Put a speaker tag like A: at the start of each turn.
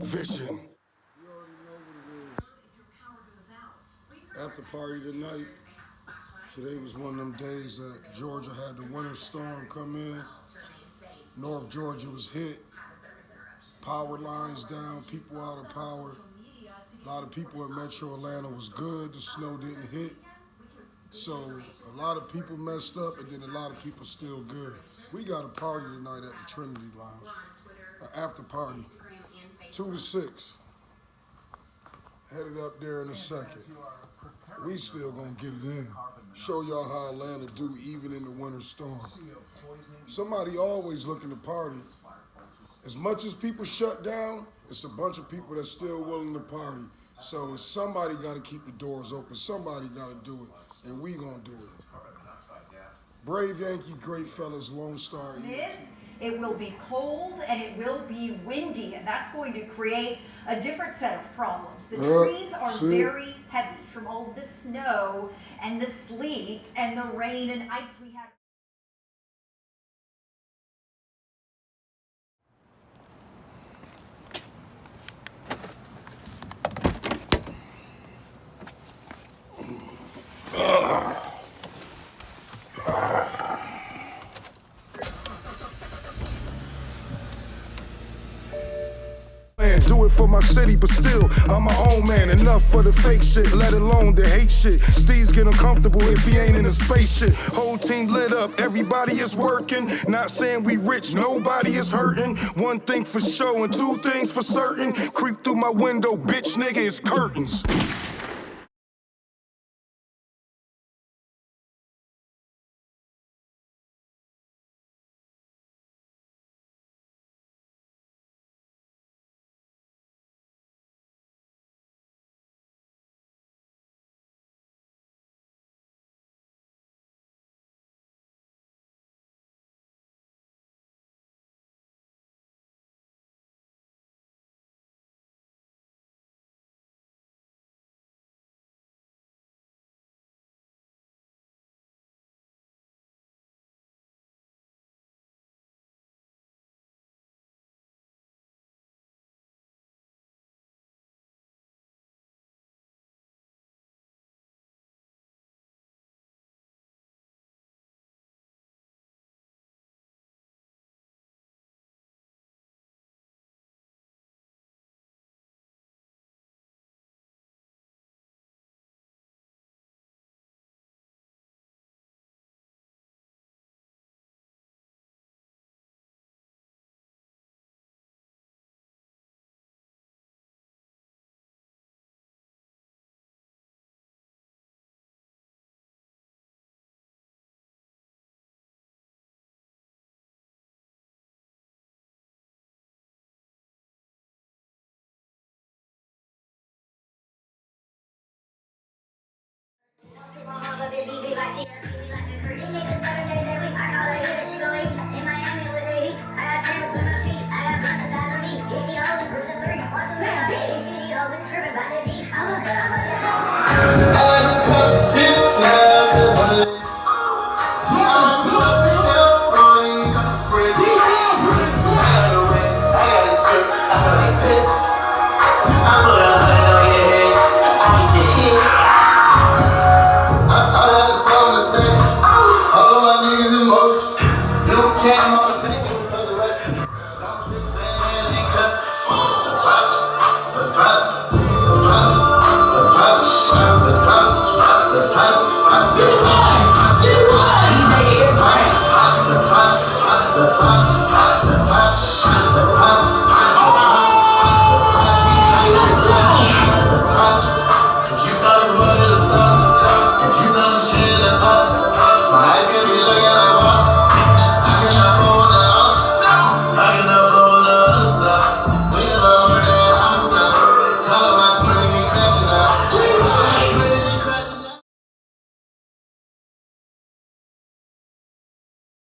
A: vision. You already know what it is. After party tonight. Today was one of them days that Georgia had the winter storm come in. North Georgia was hit. Power lines down, people out of power. A lot of people in Metro Atlanta was good. The snow didn't hit. So a lot of people messed up, and then a lot of people still good. We got a party tonight at the Trinity Lounge, an after party, 2 to 6. Headed up there in a second. We still gonna get it in. Show y'all how Atlanta do even in the winter storm. Somebody always looking to party. As much as people shut down, it's a bunch of people that's still willing to party. So somebody got to keep the doors open. Somebody got to do it, and we gonna do it. Brave Yankee, great fellas, Lone Star.
B: It will be cold and it will be windy, and that's going to create a different set of problems. The trees are very heavy from all the snow and the sleet and the rain and ice we had.
A: Do it for my city, but still, I'm my own man. Enough for the fake shit, let alone the hate shit. Steve's get uncomfortable if he ain't in a spaceship. Whole team lit up, everybody is working. Not saying we rich, nobody is hurting. One thing for sure and 2 things for certain. Creep through my window, bitch nigga, it's curtains.
C: Came on